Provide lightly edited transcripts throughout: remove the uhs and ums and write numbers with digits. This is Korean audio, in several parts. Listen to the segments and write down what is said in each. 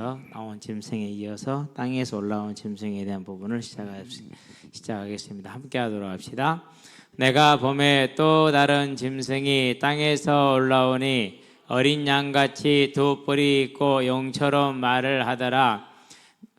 나온 짐승에 이어서 땅에서 올라온 짐승에 대한 부분을 시작하겠습니다. 함께 하도록 합시다. 내가 봄에 또 다른 짐승이 땅에서 올라오니 어린 양같이 두 뿔이 있고 용처럼 말을 하더라.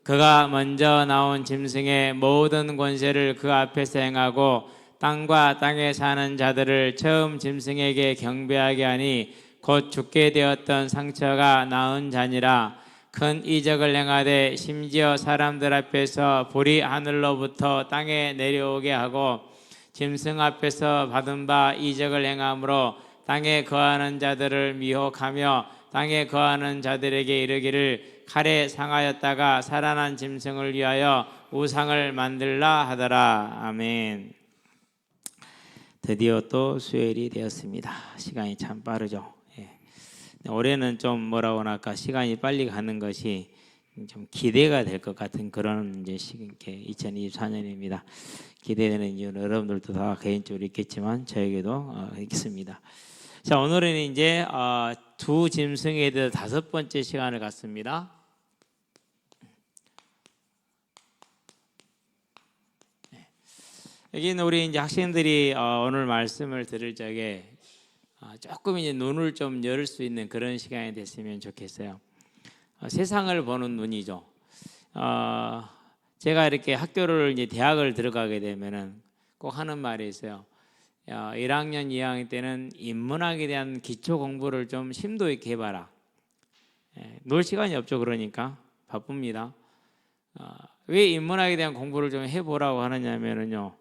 그가 먼저 나온 짐승의 모든 권세를 그 앞에서 행하고 땅과 땅에 사는 자들을 처음 짐승에게 경배하게 하니 곧 죽게 되었던 상처가 나은 자니라. 큰 이적을 행하되 심지어 사람들 앞에서 불이 하늘로부터 땅에 내려오게 하고 짐승 앞에서 받은 바 이적을 행함으로 땅에 거하는 자들을 미혹하며 땅에 거하는 자들에게 이르기를 칼에 상하였다가 살아난 짐승을 위하여 우상을 만들라 하더라. 아멘. 드디어 또 수요일이 되었습니다. 시간이 참 빠르죠. 올해는 좀 뭐라고 할까, 시간이 빨리 가는 것이 좀 기대가 될 것 같은 그런 이제 2024년입니다. 기대되는 이유는 여러분들도 다 개인적으로 있겠지만 저에게도 있습니다. 자, 오늘은 이제 두 짐승에 대해서 5번째 시간을 갖습니다. 여기는 우리 이제 학생들이 오늘 말씀을 들을 적에 조금 이제 눈을 좀 열 수 있는 그런 시간이 됐으면 좋겠어요. 세상을 보는 눈이죠. 제가 이렇게 학교를 이제 대학을 들어가게 되면은 꼭 하는 말이 있어요. 1학년, 2학년 때는 인문학에 대한 기초 공부를 좀 심도 있게 해봐라. 놀 시간이 없죠. 그러니까 바쁩니다. 왜 인문학에 대한 공부를 좀 해보라고 하느냐면요,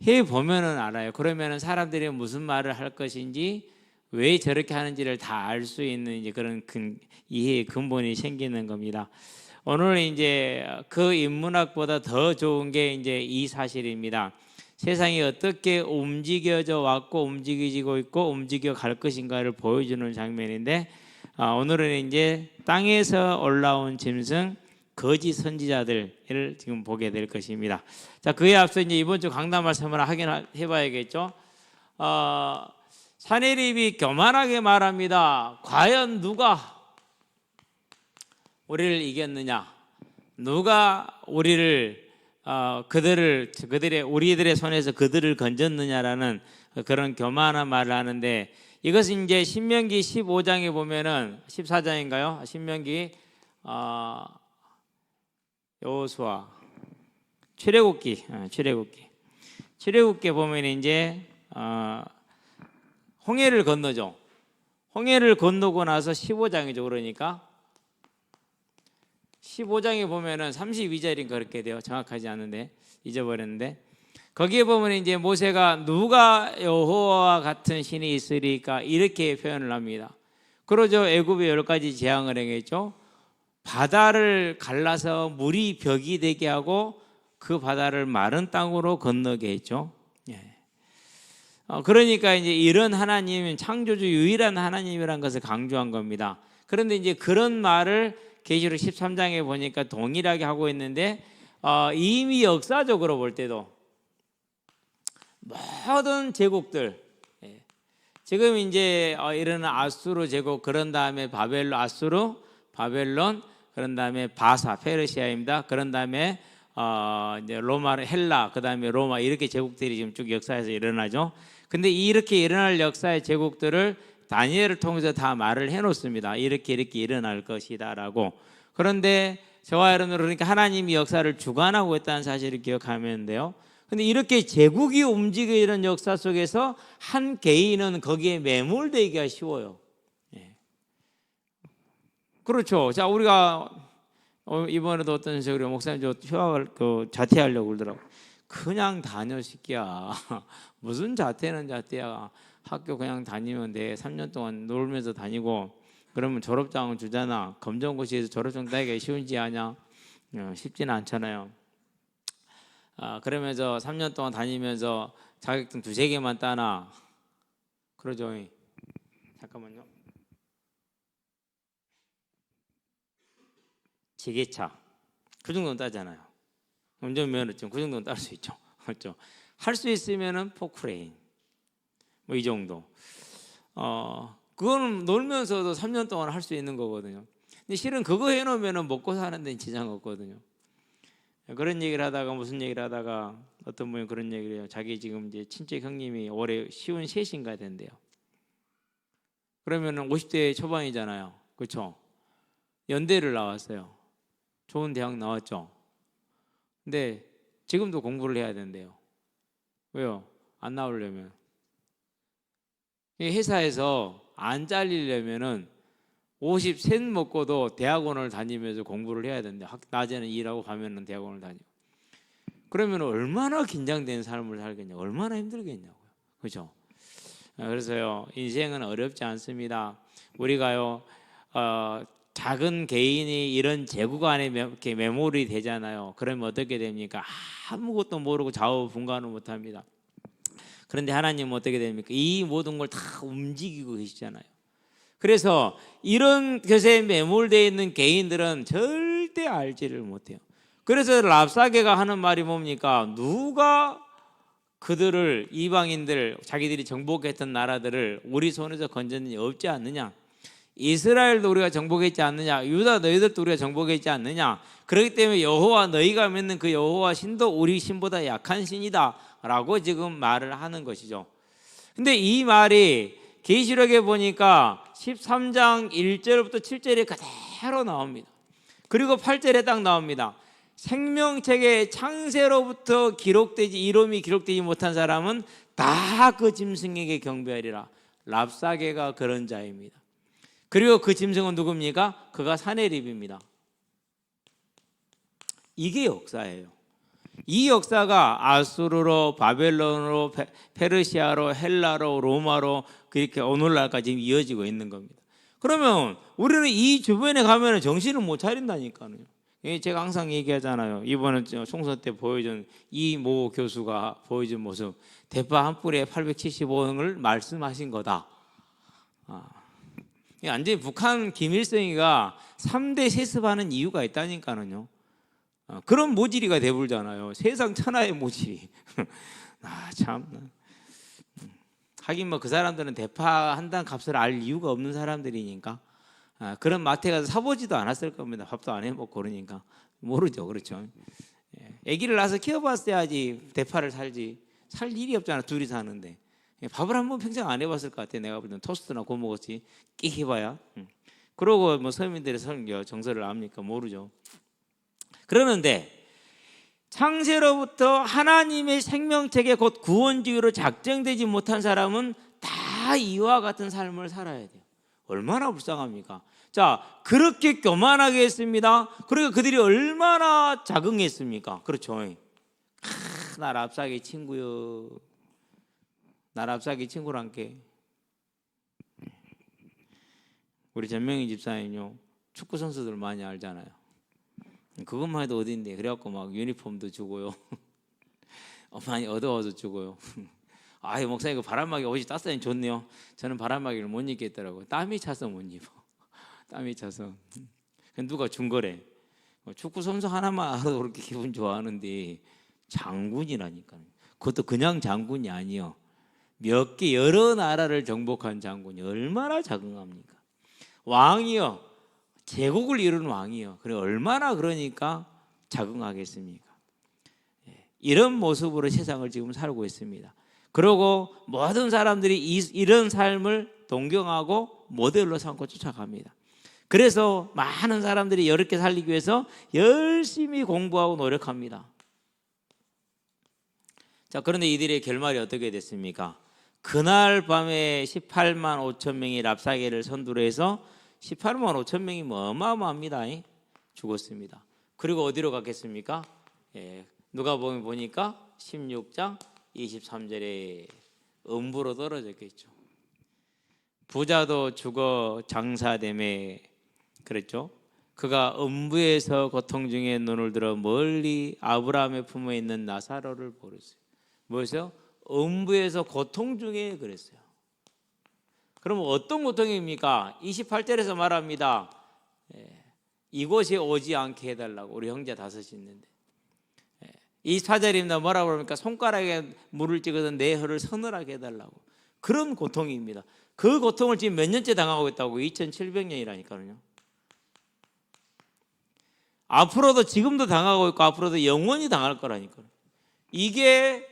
해보면은 알아요. 그러면은 사람들이 무슨 말을 할 것인지, 왜 저렇게 하는지를 다 알 수 있는 이제 그런 이해의 근본이 생기는 겁니다. 오늘 이제 그 인문학보다 더 좋은 게 이제 이 사실입니다. 세상이 어떻게 움직여져 왔고 움직여지고 있고 움직여 갈 것인가를 보여주는 장면인데, 오늘은 이제 땅에서 올라온 짐승 거짓 선지자들을 지금 보게 될 것입니다. 자, 그에 앞서 이제 이번 주 강단 말씀을 하긴 해봐야겠죠. 사내립이 교만하게 말합니다. 과연 누가 우리를 이겼느냐? 누가 우리를 우리들의 손에서 그들을 건졌느냐라는 그런 교만한 말을 하는데, 이것은 이제 신명기 15장에 보면은 14장인가요? 신명기 여호수아 출애굽기 보면 이제 홍해를 건너죠. 홍해를 건너고 나서 15장이죠. 그러니까 15장에 보면은 32절인가 그렇게 돼요. 정확하지 않은데 잊어버렸는데, 거기에 보면 이제 모세가 누가 여호와와 같은 신이 있으리까 이렇게 표현을 합니다. 그러죠. 애굽에 10가지 재앙을 행했죠. 바다를 갈라서 물이 벽이 되게 하고 그 바다를 마른 땅으로 건너게 했죠. 그러니까 이제 이런 하나님은 창조주 유일한 하나님이라는 것을 강조한 겁니다. 그런데 이제 그런 말을 계시록 13장에 보니까 동일하게 하고 있는데, 이미 역사적으로 볼 때도 모든 제국들, 지금 이제 이런 아수르 제국, 그런 다음에 바벨론, 그런 다음에 바사, 페르시아입니다. 그런 다음에 이제 로마, 헬라, 그 다음에 로마, 이렇게 제국들이 지금 쭉 역사에서 일어나죠. 근데 이렇게 일어날 역사의 제국들을 다니엘을 통해서 다 말을 해놓습니다. 이렇게 일어날 것이다라고. 그런데 저와 여러분들, 그러니까 하나님이 역사를 주관하고 있다는 사실을 기억하면 돼요. 근데 이렇게 제국이 움직이는 역사 속에서 한 개인은 거기에 매몰되기가 쉬워요. 그렇죠. 자, 우리가 이번에도 어떤 우리 목사님 저 휴학을 자퇴하려고 그러더라고. 그냥 다녀 새끼야. 무슨 자퇴는 자퇴야. 학교 그냥 다니면 돼. 3년 동안 놀면서 다니고 그러면 졸업장은 주잖아. 검정고시에서 졸업장 따기가 쉬운지 아냐? 쉽지는 않잖아요. 그러면서 3년 동안 다니면서 자격증 2-3개만 따나. 그러죠. 잠깐만요. 지게차 그 정도는 따잖아요. 운전면허증 그 정도는 딸 수 있죠. 그렇죠? 할 수 있으면은 포크레인 뭐 이 정도. 그거는 놀면서도 3년 동안 할 수 있는 거거든요. 근데 실은 그거 해놓으면 먹고 사는 데는 지장 없거든요. 그런 얘기를 하다가 무슨 얘기를 하다가 어떤 분이 그런 얘기를 해요. 자기 지금 이제 친척 형님이 올해 시운 셋인가 된대요. 그러면은 50대 초반이잖아요. 그렇죠? 연대를 나왔어요. 좋은 대학 나왔죠. 근데 지금도 공부를 해야 된대요. 왜요? 안 나오려면. 회사에서 안 잘리려면은 50셋 먹고도 대학원을 다니면서 공부를 해야 된대. 낮에는 일하고 가면은 대학원을 다니고. 그러면 얼마나 긴장된 삶을 살겠냐, 얼마나 힘들겠냐고요. 그렇죠? 그래서요, 인생은 어렵지 않습니다. 우리가요, 작은 개인이 이런 제국 안에 이렇게 매몰이 되잖아요. 그러면 어떻게 됩니까? 아무것도 모르고 좌우분간을 못합니다. 그런데 하나님은 어떻게 됩니까? 이 모든 걸 다 움직이고 계시잖아요. 그래서 이런 것에 매몰되어 있는 개인들은 절대 알지를 못해요. 그래서 랍사게가 하는 말이 뭡니까? 누가 그들을, 이방인들, 자기들이 정복했던 나라들을 우리 손에서 건졌느냐, 없지 않느냐. 이스라엘도 우리가 정복했지 않느냐, 유다 너희들도 우리가 정복했지 않느냐. 그렇기 때문에 여호와 너희가 믿는 그 여호와 신도 우리 신보다 약한 신이다 라고 지금 말을 하는 것이죠. 근데 이 말이 계시록에 보니까 13장 1절부터 7절에 그대로 나옵니다. 그리고 8절에 딱 나옵니다. 생명책의 창세로부터 이름이 기록되지 못한 사람은 다 그 짐승에게 경배하리라. 랍사게가 그런 자입니다. 그리고 그 짐승은 누굽니까? 그가 사내립입니다. 이게 역사예요. 이 역사가 아수르로, 바벨론으로, 페르시아로, 헬라로, 로마로 그렇게 오늘날까지 이어지고 있는 겁니다. 그러면 우리는 이 주변에 가면 정신을 못 차린다니까요. 제가 항상 얘기하잖아요. 이번에 총선 때 보여준 이모 교수가 보여준 모습, 대파 한 뿌리에 875원을 말씀하신 거다. 완전히 북한 김일성이가 3대 세습하는 이유가 있다니까요. 그런 모질이가 돼불잖아요. 세상 천하의 모질이. 참. 하긴 뭐 그 사람들은 대파 한 단 값을 알 이유가 없는 사람들이니까 그런 마트에 가서 사보지도 않았을 겁니다. 밥도 안 해먹고 그러니까 모르죠. 그렇죠. 아기를 낳아서 키워봤어야지 대파를 살지. 살 일이 없잖아. 둘이 사는데. 밥을 한번 평생 안 해봤을 것 같아. 내가 볼 때는 토스트나 구워 먹었지. 끼 해봐야. 그러고 뭐 서민들의 정서를 압니까? 모르죠. 그러는데 창세로부터 하나님의 생명책에 곧 구원주의로 작정되지 못한 사람은 다 이와 같은 삶을 살아야 돼요. 얼마나 불쌍합니까? 자, 그렇게 교만하게 했습니다. 그러니까 그들이 얼마나 자긍했습니까? 그렇죠. 나 랍사게 친구요. 나 랍사게 친구란게. 우리 전명희 집사님요, 축구 선수들 많이 알잖아요. 그것만 해도 어딘데. 그래갖고 막 유니폼도 주고요. 많이 얻어와서 주고요. 아이 목사님, 그 바람막이 옷이 따뜻하니 좋네요. 저는 바람막이를 못 입겠더라고요. 땀이 차서 못 입어. 땀이 차서. 누가 준 거래. 축구 선수 하나만 알아도 그렇게 기분 좋아하는데 장군이라니까요. 그것도 그냥 장군이 아니요. 몇 개 여러 나라를 정복한 장군이 얼마나 자긍합니까? 왕이요. 제국을 이룬 왕이요. 그래 얼마나 그러니까 자긍하겠습니까? 이런 모습으로 세상을 지금 살고 있습니다. 그리고 모든 사람들이 이런 삶을 동경하고 모델로 삼고 쫓아갑니다. 그래서 많은 사람들이 이렇게 살기 위해서 열심히 공부하고 노력합니다. 자, 그런데 이들의 결말이 어떻게 됐습니까? 그날 밤에 18만 5천 명이 랍사게를 선두로 해서 18만 5천 명이 뭐 어마어마합니다. 죽었습니다. 그리고 어디로 갔겠습니까? 누가복음 보니까 16장 23절에 음부로 떨어졌겠죠. 부자도 죽어 장사됨에 그랬죠. 그가 음부에서 고통 중에 눈을 들어 멀리 아브라함의 품에 있는 나사로를 보았어요. 뭐였어요? 음부에서 고통 중에 그랬어요. 그럼 어떤 고통입니까? 28절에서 말합니다. 이곳에 오지 않게 해달라고. 우리 형제 5이 있는데 24절입니다. 뭐라고 그럽니까? 손가락에 물을 찍어서 내 혀를 서늘하게 해달라고. 그런 고통입니다. 그 고통을 지금 몇 년째 당하고 있다고? 2700년이라니까요. 앞으로도 지금도 당하고 있고 앞으로도 영원히 당할 거라니까요. 이게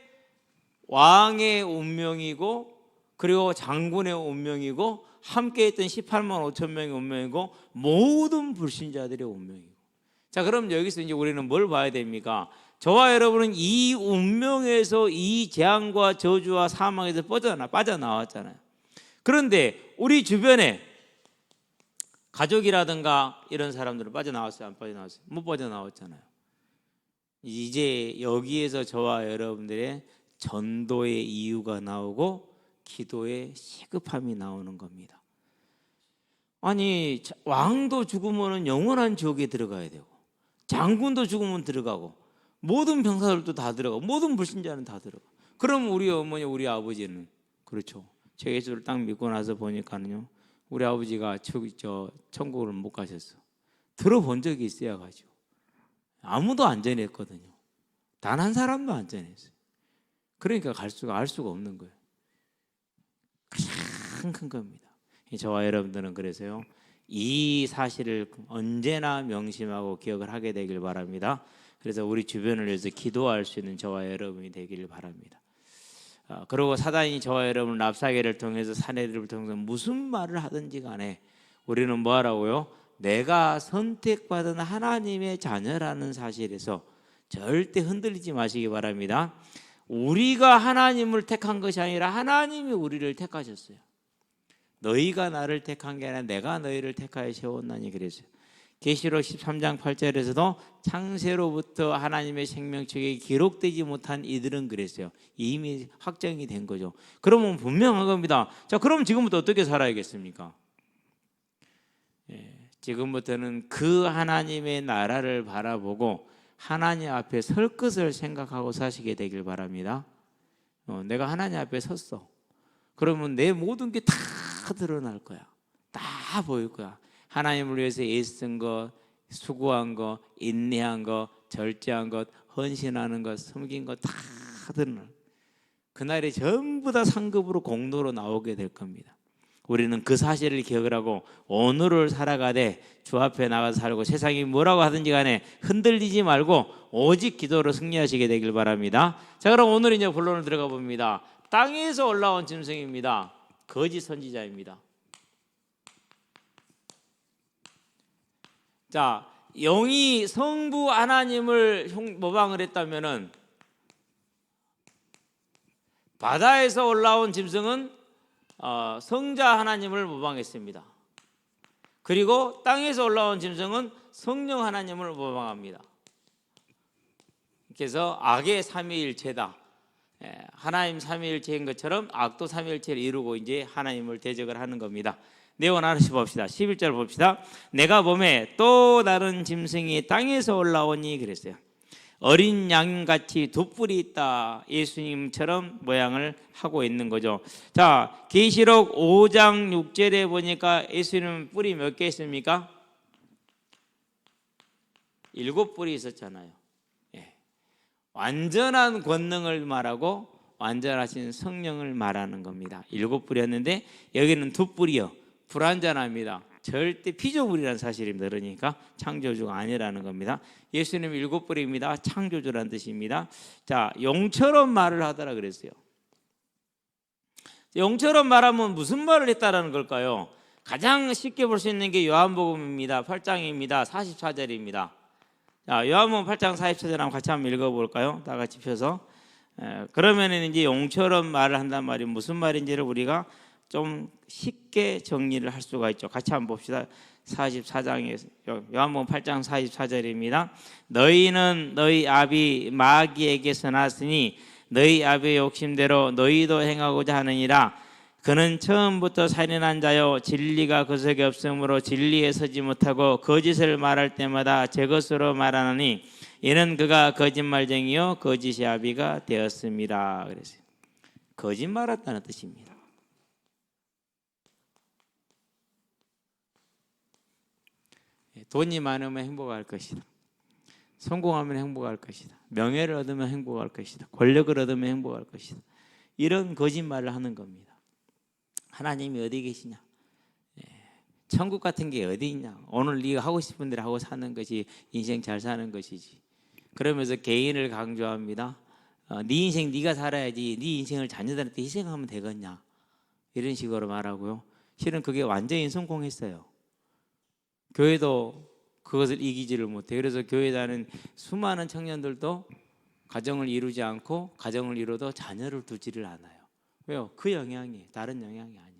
왕의 운명이고 그리고 장군의 운명이고 함께 있던 18만 5천 명의 운명이고 모든 불신자들의 운명이고. 자, 그럼 여기서 이제 우리는 뭘 봐야 됩니까? 저와 여러분은 이 운명에서 이 재앙과 저주와 사망에서 빠져나왔잖아요. 그런데 우리 주변에 가족이라든가 이런 사람들은 빠져나왔어요? 안 빠져나왔어요? 못 빠져나왔잖아요. 이제 여기에서 저와 여러분들의 전도의 이유가 나오고 기도의 시급함이 나오는 겁니다. 아니, 왕도 죽으면 영원한 지옥에 들어가야 되고 장군도 죽으면 들어가고 모든 병사들도 다 들어가고 모든 불신자는 다 들어가. 그럼 우리 어머니 우리 아버지는 그렇죠. 저 예수를 딱 믿고 나서 보니까는요, 우리 아버지가 천국을 못 가셨어. 들어본 적이 있어야 가지고 아무도 안 전했거든요. 단 한 사람도 안 전했어요. 그러니까 알 수가 없는 거예요. 가장 큰 겁니다. 저와 여러분들은 그래서요, 이 사실을 언제나 명심하고 기억을 하게 되길 바랍니다. 그래서 우리 주변을 위해서 기도할 수 있는 저와 여러분이 되기를 바랍니다. 그리고 사단이 저와 여러분 랍사계를 통해서 사내들을 통해서 무슨 말을 하든지 간에 우리는 뭐 하라고요? 내가 선택받은 하나님의 자녀라는 사실에서 절대 흔들리지 마시기 바랍니다. 우리가 하나님을 택한 것이 아니라 하나님이 우리를 택하셨어요. 너희가 나를 택한 게 아니라 내가 너희를 택하여 세웠나니 그랬어요. 계시록 13장 8절에서도 창세로부터 하나님의 생명책에 기록되지 못한 이들은 그랬어요. 이미 확정이 된 거죠. 그러면 분명한 겁니다. 자, 그럼 지금부터 어떻게 살아야겠습니까? 지금부터는 그 하나님의 나라를 바라보고 하나님 앞에 설 것을 생각하고 사시게 되길 바랍니다. 내가 하나님 앞에 섰어. 그러면 내 모든 게 다 드러날 거야. 다 보일 거야. 하나님을 위해서 애쓴 것, 수고한 것, 인내한 것, 절제한 것, 헌신하는 것, 섬긴 것 다 드러나. 그날이 전부 다 상급으로 공로로 나오게 될 겁니다. 우리는 그 사실을 기억을 하고 오늘을 살아가되 주 앞에 나가서 살고 세상이 뭐라고 하든지 간에 흔들리지 말고 오직 기도로 승리하시게 되길 바랍니다. 자, 그럼 오늘 이제 본론을 들어가 봅니다. 땅에서 올라온 짐승입니다. 거짓 선지자입니다. 자, 영이 성부 하나님을 모방을 했다면은 바다에서 올라온 짐승은 성자 하나님을 모방했습니다. 그리고 땅에서 올라온 짐승은 성령 하나님을 모방합니다. 그래서 악의 삼위일체다. 하나님 삼위일체인 것처럼 악도 삼위일체를 이루고 이제 하나님을 대적을 하는 겁니다. 내용 하나씩 봅시다. 11절 봅시다. 내가 봄에 또 다른 짐승이 땅에서 올라오니 그랬어요. 어린 양같이 두 뿔이 있다. 예수님처럼 모양을 하고 있는 거죠. 자, 계시록 5장 6절에 보니까 예수님 뿔이 몇 개 있습니까? 7뿔이 있었잖아요. 완전한 권능을 말하고 완전하신 성령을 말하는 겁니다. 7뿔이었는데 여기는 2뿔이요. 불완전합니다. 절대 피조물이라는 사실입니다. 그러니까 창조주가 아니라는 겁니다. 예수님 7뿔입니다. 창조주라는 뜻입니다. 자, 용처럼 말을 하더라 그랬어요. 용처럼 말하면 무슨 말을 했다라는 걸까요? 가장 쉽게 볼 수 있는 게 요한복음입니다. 8장입니다. 44절입니다. 자, 요한복음 8장 44절 한번 같이 한번 읽어볼까요? 다 같이 펴서. 그러면은 이제 용처럼 말을 한단 말이 무슨 말인지를 우리가 좀 쉽게 정리를 할 수가 있죠. 같이 한번 봅시다. 44장에서 요한복음 8장 44절입니다. 너희는 너희 아비 마귀에게서 났으니 너희 아비의 욕심대로 너희도 행하고자 하느니라. 그는 처음부터 살인한 자요 진리가 그 속에 없으므로 진리에 서지 못하고 거짓을 말할 때마다 제 것으로 말하느니 이는 그가 거짓말쟁이요 거짓의 아비가 되었습니다. 그랬어요. 거짓말했다는 뜻입니다. 돈이 많으면 행복할 것이다. 성공하면 행복할 것이다. 명예를 얻으면 행복할 것이다. 권력을 얻으면 행복할 것이다. 이런 거짓말을 하는 겁니다. 하나님이 어디 계시냐? 천국 같은 게 어디 있냐? 오늘 네가 하고 싶은 대로 하고 사는 것이 인생 잘 사는 것이지. 그러면서 개인을 강조합니다. 네 인생 네가 살아야지. 네 인생을 자녀들한테 희생하면 되겠냐? 이런 식으로 말하고요. 실은 그게 완전히 성공했어요. 교회도 그것을 이기지를 못해. 그래서 교회 다니는 수많은 청년들도 가정을 이루지 않고 가정을 이뤄도 자녀를 두지를 않아요. 왜요? 그 영향이 다른 영향이 아니에요.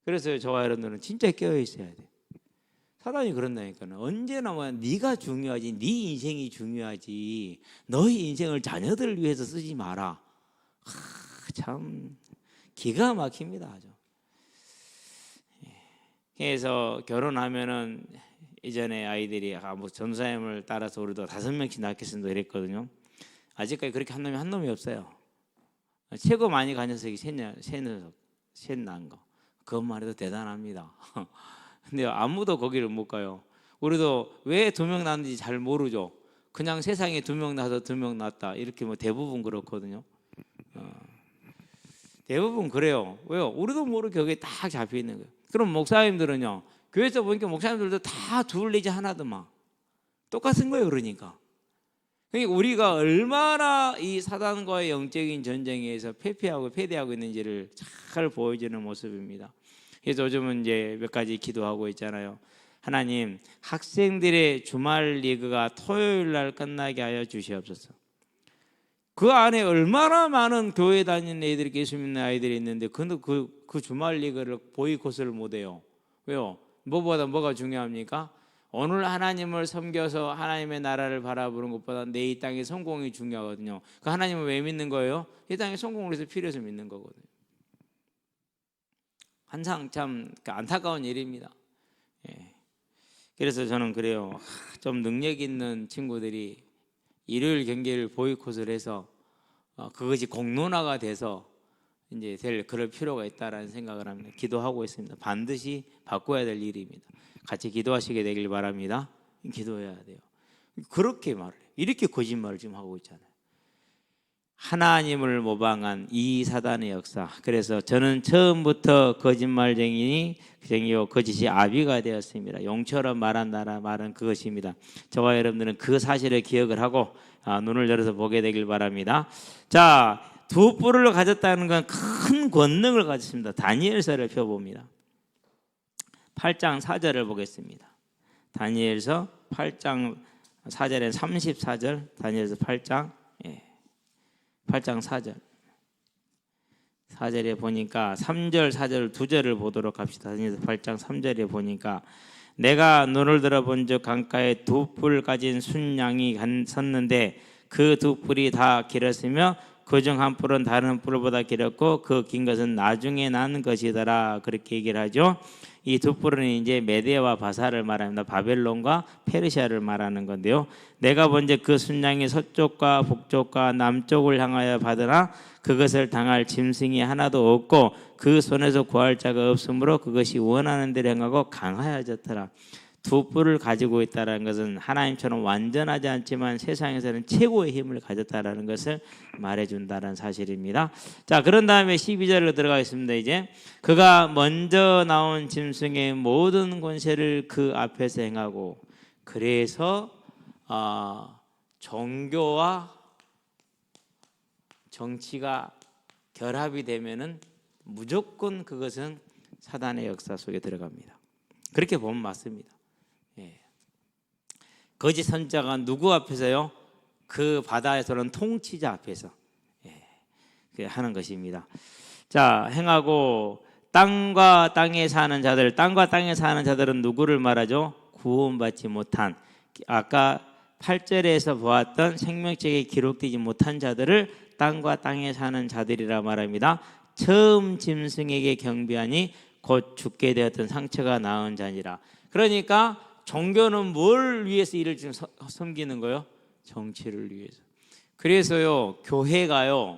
그래서 저와 여러분들은 진짜 깨어 있어야 돼. 사단이 그런다니까요. 언제나 뭐 네가 중요하지, 네 인생이 중요하지. 너희 인생을 자녀들을 위해서 쓰지 마라. 참 기가 막힙니다, 아주. 그래서 결혼하면은 이전에 아이들이 뭐 전사님을 따라서 우리도 5명씩 낳겠습니다 이랬거든요. 아직까지 그렇게 한 놈이 없어요. 최고 많이 간 녀석이 셋 낳은 거. 그것만 해도 대단합니다. 근데 아무도 거기를 못 가요. 우리도 왜 2명 낳는지 잘 모르죠. 그냥 세상에 2명 낳아서 2명 낳았다 이렇게 뭐 대부분 그렇거든요. 대부분 그래요. 왜요? 우리도 모르게 거기에 딱 잡혀 있는 거예요. 그럼 목사님들은요, 교회에서 보니까 목사님들도 다 둘 내지 하나더만 똑같은 거예요. 그러니까 우리가 얼마나 이 사단과의 영적인 전쟁에서 패배하고 있는지를 잘 보여주는 모습입니다. 그래서 요즘은 이제 몇 가지 기도하고 있잖아요. 하나님, 학생들의 주말 리그가 토요일 날 끝나게 하여 주시옵소서. 그 안에 얼마나 많은 교회 다니는 애들이, 예수 믿는 아이들이 있는데 그 주말 리그를 보이콧을 못해요. 왜요? 뭐보다 뭐가 중요합니까? 오늘 하나님을 섬겨서 하나님의 나라를 바라보는 것보다 내 이 땅의 성공이 중요하거든요. 그 하나님을 왜 믿는 거예요? 이 땅의 성공을 위해서 필요해서 믿는 거거든요. 항상 참 안타까운 일입니다. 예. 그래서 저는 그래요. 좀 능력 있는 친구들이 일요일 경기를 보이콧을 해서 그것이 공론화가 돼서 이제 그럴 필요가 있다라는 생각을 합니다. 기도하고 있습니다. 반드시 바꿔야 될 일입니다. 같이 기도하시게 되길 바랍니다. 기도해야 돼요. 그렇게 말해요. 이렇게 거짓말을 지금 하고 있잖아요. 하나님을 모방한 이 사단의 역사. 그래서 저는 처음부터 거짓말쟁이요 거짓이 아비가 되었습니다. 용처럼 말한다라 말은 그것입니다. 저와 여러분들은 그 사실을 기억을 하고 눈을 열어서 보게 되길 바랍니다. 자, 2뿔을 가졌다는 건 큰 권능을 가졌습니다. 다니엘서를 펴봅니다. 8장 4절을 보겠습니다. 다니엘서 8장 4절에 34절, 다니엘서 8장 4절. 4절에 보니까 3절, 4절 두 절을 보도록 합시다. 다니엘서 8장 3절에 보니까 내가 눈을 들어본 즉 강가에 2뿔 가진 순양이 섰는데 그 2뿔이 다 길었으며 그중 한 뿔은 다른 뿔보다 길었고 그 긴 것은 나중에 난 것이더라. 그렇게 얘기를 하죠. 이 2뿔은 이제 메데와 바사를 말합니다. 바벨론과 페르시아를 말하는 건데요. 내가 본즉 그 순양이 서쪽과 북쪽과 남쪽을 향하여 받으나 그것을 당할 짐승이 하나도 없고 그 손에서 구할 자가 없으므로 그것이 원하는 대로 행하고 강하여졌더라. 2뿔을 가지고 있다는 것은 하나님처럼 완전하지 않지만 세상에서는 최고의 힘을 가졌다는 것을 말해준다는 사실입니다. 자, 그런 다음에 12절로 들어가겠습니다. 이제 그가 먼저 나온 짐승의 모든 권세를 그 앞에서 행하고, 그래서 종교와 정치가 결합이 되면은 무조건 그것은 사단의 역사 속에 들어갑니다. 그렇게 보면 맞습니다. 거짓 선자가 누구 앞에서요? 그 바다에서는 통치자 앞에서 하는 것입니다. 자, 행하고 땅과 땅에 사는 자들은 누구를 말하죠? 구원받지 못한, 아까 8절에서 보았던 생명책에 기록되지 못한 자들을 땅과 땅에 사는 자들이라 말합니다. 처음 짐승에게 경배하니 곧 죽게 되었던 상처가 나은 자니라. 그러니까 종교는 뭘 위해서 이를 지금 섬기는 거요? 정치를 위해서. 그래서요, 교회가요,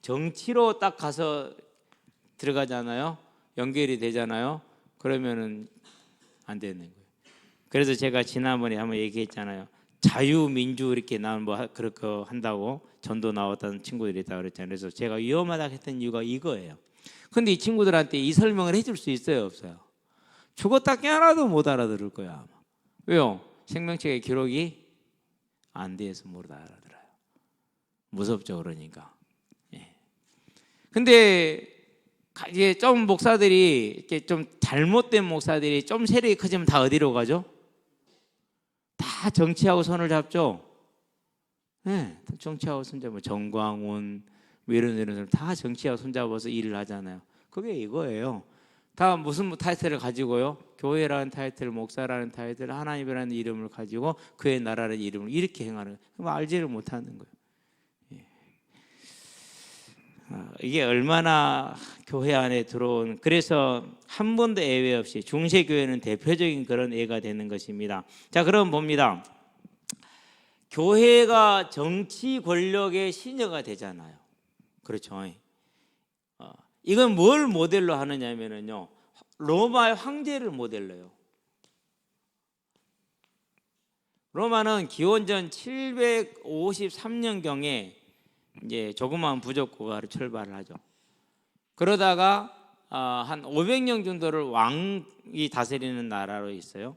정치로 딱 가서 들어가잖아요. 연결이 되잖아요. 그러면은 안 되는 거예요. 그래서 제가 지난번에 한번 얘기했잖아요. 자유민주 이렇게 나온 뭐 그렇게 한다고 전도 나왔다는 친구들이 있다고 그랬잖아요. 그래서 제가 위험하다고 했던 이유가 이거예요. 근데 이 친구들한테 이 설명을 해줄 수 있어요, 없어요? 죽었다 깨어나도 못 알아들을 거야 아마. 왜요? 생명책에 기록이 안 돼서 못 알아들어요. 무섭죠, 그러니까. 예. 근데 이제 좀 목사들이 이렇게 좀 잘못된 목사들이 좀 세력이 커지면 다 어디로 가죠? 다 정치하고 손을 잡죠. 네, 정치하고 손잡고 정광훈 뭐 이런 사람 다 정치하고 손잡아서 일을 하잖아요. 그게 이거예요. 다 무슨 타이틀을 가지고요? 교회라는 타이틀, 목사라는 타이틀, 하나님이라는 이름을 가지고 그의 나라라는 이름을 이렇게 행하는 거예요. 알지를 못하는 거예요. 예. 이게 얼마나 교회 안에 들어온, 그래서 한 번도 예외 없이 중세교회는 대표적인 그런 예가 되는 것입니다. 자, 그럼 봅니다. 교회가 정치 권력의 시녀가 되잖아요. 그렇죠. 이건 뭘 모델로 하느냐면요, 로마의 황제를 모델로요. 로마는 기원전 753년경에 이제 조그마한 부족국가로 출발을 하죠. 그러다가 한 500년 정도를 왕이 다스리는 나라로 있어요.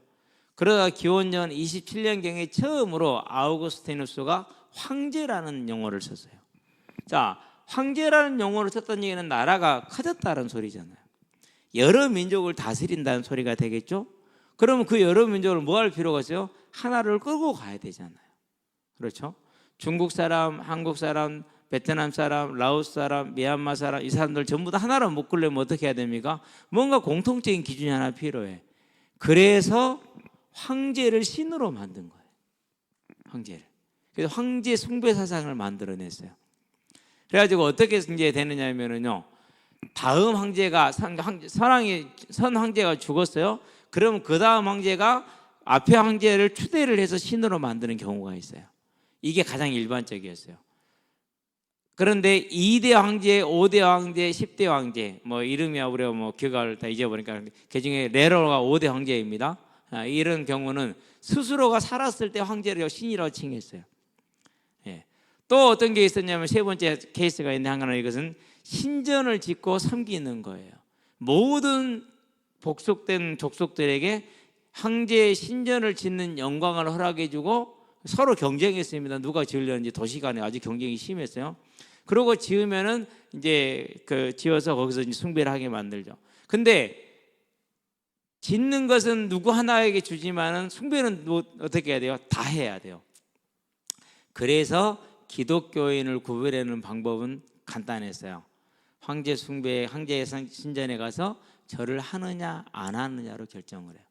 그러다가 기원전 27년경에 처음으로 아우구스티누스가 황제라는 용어를 썼어요. 자, 황제라는 용어를 썼던 얘기는 나라가 커졌다는 소리잖아요. 여러 민족을 다스린다는 소리가 되겠죠. 그러면 그 여러 민족을 뭐 할 필요가 있어요? 하나를 끌고 가야 되잖아요. 그렇죠? 중국 사람, 한국 사람, 베트남 사람, 라오스 사람, 미얀마 사람, 이 사람들 전부 다 하나로 못 끌려면 어떻게 해야 됩니까? 뭔가 공통적인 기준이 하나 필요해. 그래서 황제를 신으로 만든 거예요. 황제를. 그래서 황제 숭배 사상을 만들어냈어요. 그래가지고 어떻게 이제 되느냐면요, 다음 황제가 선 황제가 죽었어요. 그럼 그 다음 황제가 앞에 황제를 추대를 해서 신으로 만드는 경우가 있어요. 이게 가장 일반적이었어요. 그런데 2대 황제, 5대 황제, 10대 황제, 뭐 이름이야 우리가 뭐 기억을 다 잊어버리니까 그 중에 네로가 5대 황제입니다. 이런 경우는 스스로가 살았을 때 황제를 신이라고 칭했어요. 예. 또 어떤 게 있었냐면 세 번째 케이스가 있는데, 하나는 이것은 신전을 짓고 섬기는 거예요. 모든 복속된 족속들에게 황제의 신전을 짓는 영광을 허락해주고 서로 경쟁했습니다. 누가 지으려는지 도시 간에 아주 경쟁이 심했어요. 그러고 지으면은 이제 그 지어서 거기서 이제 숭배를 하게 만들죠. 근데 짓는 것은 누구 하나에게 주지만은 숭배는 어떻게 해야 돼요? 다 해야 돼요. 그래서 기독교인을 구별하는 방법은 간단했어요. 황제 숭배, 황제의 신전에 가서 절을 하느냐 안 하느냐로 결정을 해요.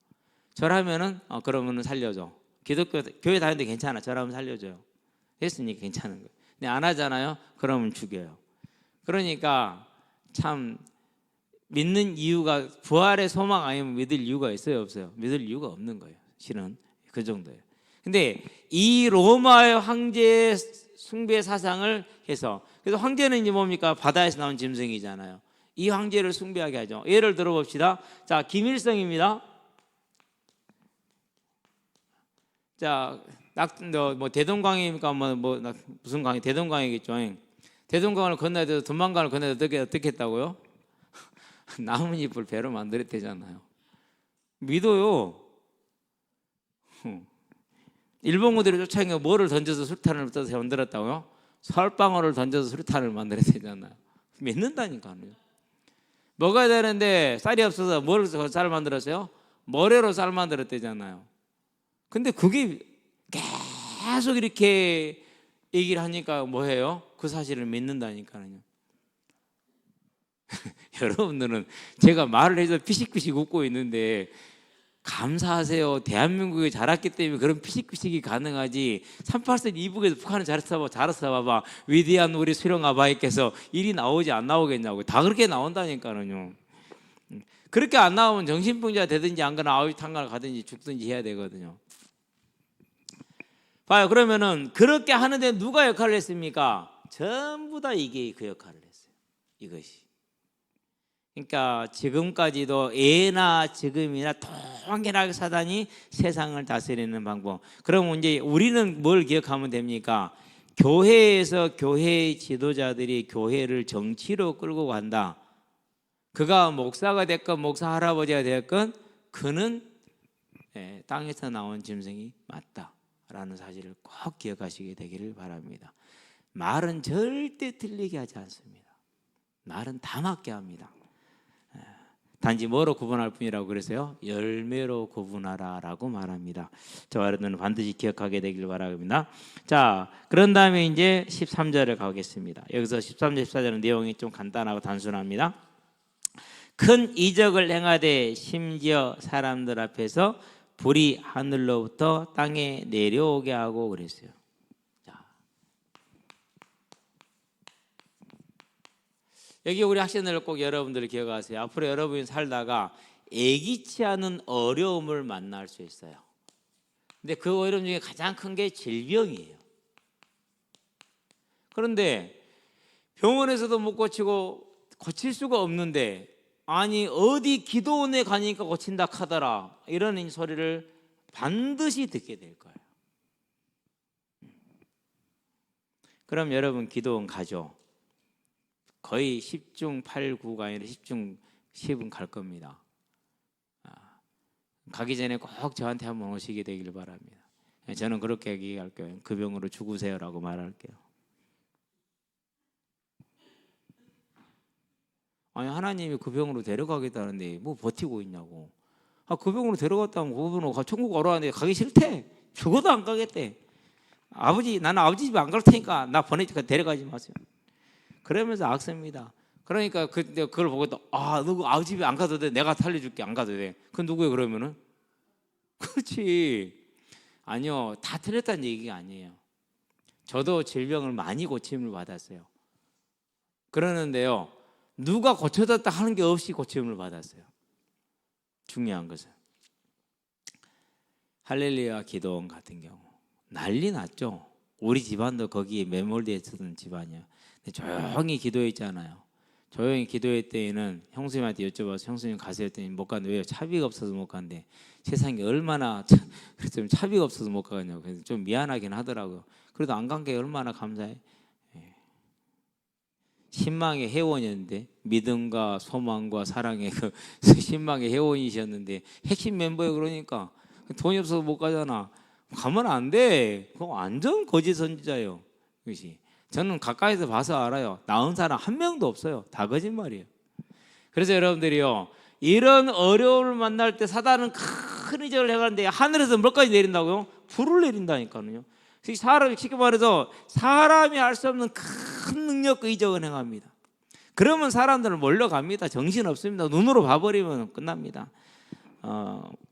절하면은 그러면은 살려줘. 기독교 교회 다니는데 괜찮아. 절하면 살려줘요. 했으니까 괜찮은 거예요. 근데 안 하잖아요. 그러면 죽여요. 그러니까 참 믿는 이유가, 부활의 소망 아니면 믿을 이유가 있어요, 없어요? 믿을 이유가 없는 거예요. 실은 그 정도예요. 근데 이 로마의 황제의 숭배 사상을 해서, 그래서 황제는 이제 뭡니까? 바다에서 나온 짐승이잖아요. 이 황제를 숭배하게 하죠. 예를 들어봅시다. 자, 김일성입니다. 자, 뭐 대동강이니까 무슨 강이? 대동강이겠죠. 대동강을 건너야 돼서 두만강을 건너야 돼 어떻게 했다고요? 나뭇잎을 배로 만들었대잖아요. 믿어요. 일본군들이 쫓아가니까 뭐를 던져서 수류탄을 떠서 만들었다고요? 설방울을 던져서 수류탄을 만들었대잖아요. 믿는다니까요. 먹어야 되는데 쌀이 없어서 뭘 쌀 만들었어요? 모래로 쌀 만들었대잖아요. 근데 그게 계속 이렇게 얘기를 하니까 뭐해요? 그 사실을 믿는다니까요. 여러분들은 제가 말을 해서 피식피식 웃고 있는데 감사하세요. 대한민국에 자랐기 때문에 그런 피식피식이 가능하지. 38선 이북에서 북한은 잘했어 봐봐. 위대한 우리 수령 아바이께서 일이 나오지 안 나오겠냐고. 다 그렇게 나온다니까요. 그렇게 안 나오면 정신병자 되든지 안 가나 아우탄가를 가든지 죽든지 해야 되거든요. 봐요. 그러면은 그렇게 하는데 누가 역할을 했습니까? 전부 다 이게 그 역할을 했어요. 이것이. 그러니까 지금까지도 예나 지금이나 동일하게 사단이 세상을 다스리는 방법. 그럼 이제 우리는 뭘 기억하면 됩니까? 교회에서 교회의 지도자들이 교회를 정치로 끌고 간다. 그가 목사가 됐건 목사 할아버지가 됐건 그는 땅에서 나온 짐승이 맞다라는 사실을 꼭 기억하시게 되기를 바랍니다. 말은 절대 틀리게 하지 않습니다. 말은 다 맞게 합니다. 단지 뭐로 구분할 뿐이라고 그래서요, 열매로 구분하라라고 말합니다. 저와 여러분은 반드시 기억하게 되길 바랍니다. 자, 그런 다음에 이제 13절에 가겠습니다. 여기서 13절 14절은 내용이 좀 간단하고 단순합니다. 큰 이적을 행하되 심지어 사람들 앞에서 불이 하늘로부터 땅에 내려오게 하고 그랬어요. 자, 여기 우리 학생들 꼭 여러분들 기억하세요. 앞으로 여러분이 살다가 예기치 않은 어려움을 만날 수 있어요. 근데 그 어려움 중에 가장 큰 게 질병이에요. 그런데 병원에서도 못 고치고 고칠 수가 없는데, 아니 어디 기도원에 가니까 고친다 하더라, 이런 소리를 반드시 듣게 될 거예요. 그럼 여러분 기도원 가죠. 거의 10중 8, 9가 아니라 10중 10은 갈 겁니다. 가기 전에 꼭 저한테 한번 오시게 되길 바랍니다. 저는 그렇게 얘기할게요. 그 병으로 죽으세요라고 말할게요. 아니 하나님이 그 병으로 데려가겠다는데 뭐 버티고 있냐고. 그 병으로 데려갔다면 그 병으로 천국 오라는데 가기 싫대. 죽어도 안 가겠대. 아버지, 나는 아버지 집에 안 갈 테니까 나 보내니까 데려가지 마세요. 그러면서 악습니다. 그러니까 그걸 보고 또 누구 아버지 집에 안 가도 돼. 내가 살려줄게. 안 가도 돼. 그건 누구예요 그러면은? 그렇지. 아니요, 다 틀렸다는 얘기가 아니에요. 저도 질병을 많이 고침을 받았어요. 그러는데요, 누가 고쳐졌다 하는 게 없이 고침을 받았어요. 중요한 것은 할렐루야 기도원 같은 경우 난리 났죠. 우리 집안도 거기에 매몰되어 있었던 집안이에요. 근데 조용히 기도했잖아요. 조용히 기도할 때에는 형수님한테 여쭤봐서 형수님 가세요 했더니 못 간대. 왜요? 차비가 없어서 못 간대. 세상에 얼마나 그래서 차비가 없어서 못 가냐고. 그래서 좀 미안하긴 하더라고요. 그래도 안 간 게 얼마나 감사해. 신망의 회원이었는데, 믿음과 소망과 사랑의 그 신망의 회원이셨는데 핵심 멤버에 그러니까 돈이 없어서 못 가잖아. 가면 안 돼. 그거 완전 거짓 선지자예요. 그것이. 저는 가까이서 봐서 알아요. 나은 사람 한 명도 없어요. 다 거짓말이에요. 그래서 여러분들이요, 이런 어려움을 만날 때 사단은 큰 이적을 해가는데 하늘에서 뭘까지 내린다고요? 불을 내린다니까요. 사람이 쉽게 말해서 사람이 할 수 없는 큰 능력과 이적을 행합니다. 그러면 사람들은 몰려갑니다. 정신 없습니다. 눈으로 봐버리면 끝납니다.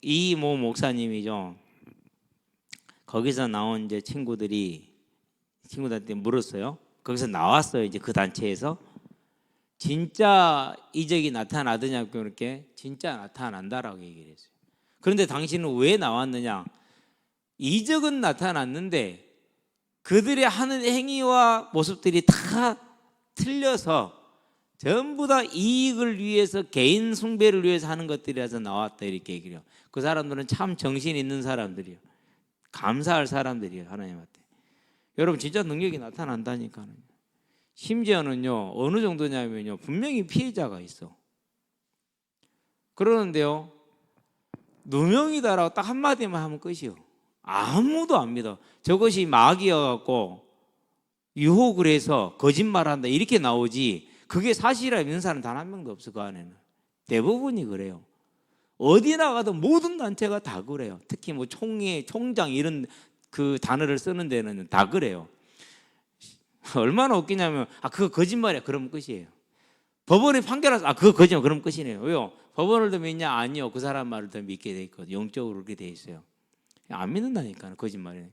이모 목사님이죠. 거기서 나온 이제 친구들한테 물었어요. 거기서 나왔어요. 이제 그 단체에서 진짜 이적이 나타나더냐고. 그렇게 진짜 나타난다라고 얘기를 했어요. 그런데 당신은 왜 나왔느냐? 이적은 나타났는데 그들의 하는 행위와 모습들이 다 틀려서 전부 다 이익을 위해서, 개인 숭배를 위해서 하는 것들이라서 나왔다, 이렇게 얘기를 해요. 그 사람들은 참 정신 있는 사람들이에요. 감사할 사람들이에요, 하나님한테. 여러분 진짜 능력이 나타난다니까요. 심지어는요, 어느 정도냐면요, 분명히 피해자가 있어. 그러는데요, 누명이다라고 딱 한마디만 하면 끝이요. 아무도 안 믿어. 저것이 마귀여갖고 유혹을 해서 거짓말한다 이렇게 나오지, 그게 사실이라 믿는 사람 단 한 명도 없어. 그 안에는 대부분이 그래요. 어디 나가도 모든 단체가 다 그래요. 특히 뭐 총회, 총장 이런 그 단어를 쓰는 데는 다 그래요. 얼마나 웃기냐면 그거 거짓말이야 그러면 끝이에요. 법원이 판결해서 그거 거짓말 그러면 끝이네요. 왜요? 법원을 더 믿냐? 아니요, 그 사람 말을 더 믿게 돼 있거든요. 영적으로 그렇게 돼 있어요. 안 믿는다니까, 거짓말이에요.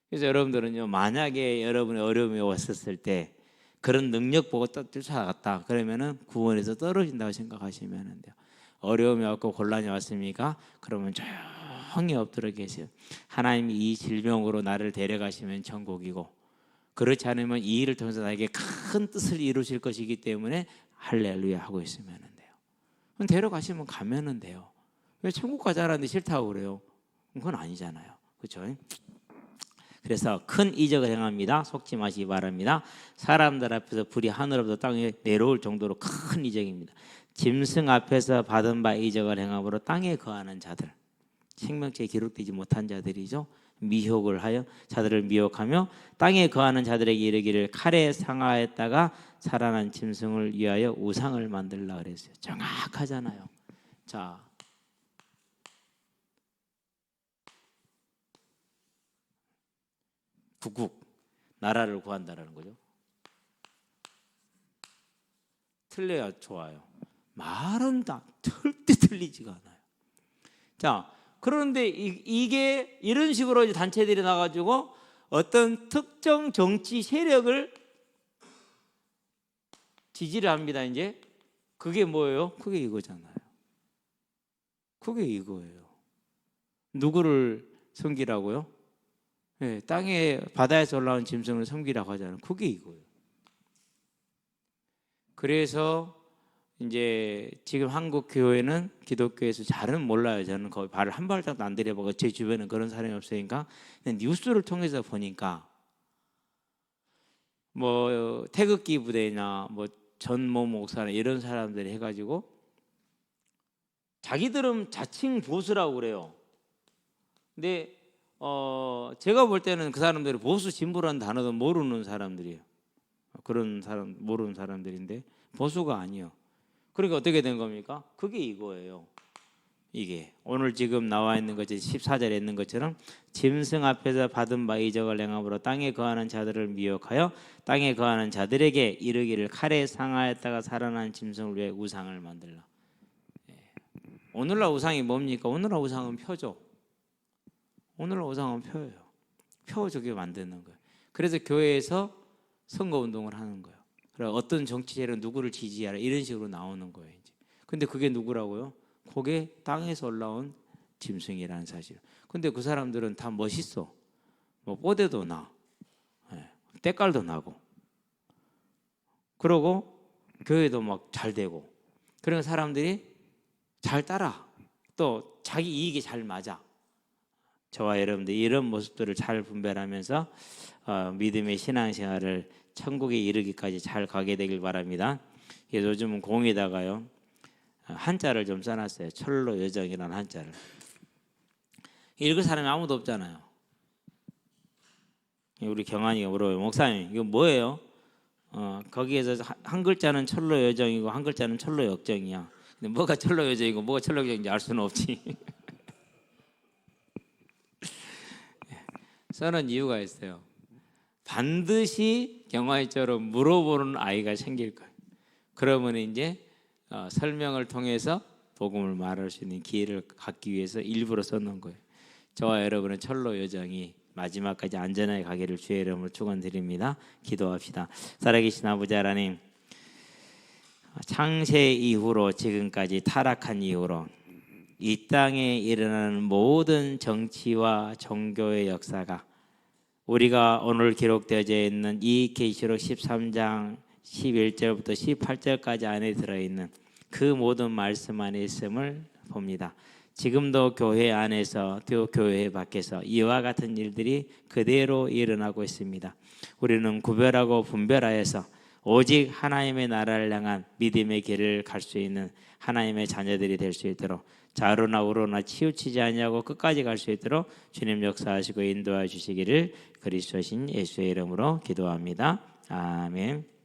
그래서 여러분들은요, 만약에 여러분의 어려움이 왔었을 때 그런 능력 보고 쫓아갔다 그러면은 구원에서 떨어진다고 생각하시면 돼요. 어려움이 왔고 곤란이 왔습니까? 그러면 조용히 엎드려 계세요. 하나님이 이 질병으로 나를 데려가시면 천국이고, 그렇지 않으면 이 일을 통해서 나에게 큰 뜻을 이루실 것이기 때문에 할렐루야 하고 있으면 돼요. 그럼 데려가시면 가면은 돼요. 왜 천국 가자라는데 싫다고 그래요? 그건 아니잖아요. 그렇죠? 그래서 큰 이적을 행합니다. 속지 마시기 바랍니다. 사람들 앞에서 불이 하늘로부터 땅에 내려올 정도로 큰 이적입니다. 짐승 앞에서 받은 바 이적을 행함으로 땅에 거하는 자들, 생명체에 기록되지 못한 자들이죠. 미혹을 하여 자들을 미혹하며 땅에 거하는 자들에게 이르기를 칼에 상하였다가 살아난 짐승을 위하여 우상을 만들라 그랬어요. 정확하잖아요. 자, 구국, 나라를 구한다라는 거죠. 틀려야 좋아요. 말은 다 절대 틀리지가 않아요. 자, 그런데 이게 이런 식으로 이제 단체들이 나가지고 어떤 특정 정치 세력을 지지를 합니다. 이제 그게 뭐예요? 그게 이거잖아요. 그게 이거예요. 누구를 섬기라고요? 네, 땅에 바다에서 올라온 짐승을 섬기라고 하잖아요. 그게 이거예요. 그래서 이제 지금 한국 교회는 기독교에서 잘은 몰라요. 저는 거의 발을 한 발짝도 안 들여보고 제 주변에는 그런 사람이 없으니까 뉴스를 통해서 보니까 뭐 태극기 부대나 뭐 전모 목사나 이런 사람들이 해가지고 자기들은 자칭 보수라고 그래요. 근데 제가 볼 때는 그 사람들이 보수 진보라는 단어도 모르는 사람들이에요. 그런 사람 모르는 사람들인데 보수가 아니에요. 그러니까 어떻게 된 겁니까? 그게 이거예요. 이게 오늘 지금 나와 있는 것이 14절에 있는 것처럼 짐승 앞에서 받은 바 이적을 행함으로 땅에 거하는 자들을 미혹하여 땅에 거하는 자들에게 이르기를 칼에 상하였다가 살아난 짐승을 위해 우상을 만들라. 오늘날 우상이 뭡니까? 오늘날 우상은 표죠. 오늘날 우상은 표예요. 표 저게 만드는 거예요. 그래서 교회에서 선거운동을 하는 거예요. 그래서 어떤 정치 세력 누구를 지지하라 이런 식으로 나오는 거예요. 이제. 근데 그게 누구라고요? 그게 땅에서 올라온 짐승이라는 사실. 근데 그 사람들은 다 멋있어. 뭐 뽀대도 나, 때깔도 나고, 그러고 교회도 막 잘 되고, 그런 사람들이 잘 따라 또 자기 이익이 잘 맞아. 저와 여러분들 이런 모습들을 잘 분별하면서 믿음의 신앙생활을 천국에 이르기까지 잘 가게 되길 바랍니다. 요즘은 공에다가요 한자를 좀 써놨어요. 철로 여정이라는 한자를. 읽을 사람이 아무도 없잖아요. 우리 경환이가 물어요. 목사님 이거 뭐예요? 거기에서 한 글자는 철로 여정이고 한 글자는 철로 역정이야. 근데 뭐가 철로 여정이고 뭐가 철로 역정인지 알 수는 없지. 써는 이유가 있어요. 반드시 경환이처럼 물어보는 아이가 생길 거예요. 그러면 이제 설명을 통해서 복음을 말할 수 있는 기회를 갖기 위해서 일부러 써놓은 거예요. 저와 여러분의 철로 여정이 마지막까지 안전하게 가기를 주의 이름으로 축원드립니다. 기도합시다. 살아계신 아버지 하나님, 창세 이후로 지금까지 타락한 이후로 이 땅에 일어나는 모든 정치와 종교의 역사가 우리가 오늘 기록되어져 있는 이 계시록 13장 11절부터 18절까지 안에 들어있는 그 모든 말씀 안에 있음을 봅니다. 지금도 교회 안에서 또 교회 밖에서 이와 같은 일들이 그대로 일어나고 있습니다. 우리는 구별하고 분별하여서 오직 하나님의 나라를 향한 믿음의 길을 갈 수 있는 하나님의 자녀들이 될 수 있도록 좌로나 우로나 치우치지 아니하고 끝까지 갈 수 있도록 주님 역사하시고 인도해 주시기를 그리스도신 예수의 이름으로 기도합니다. 아멘.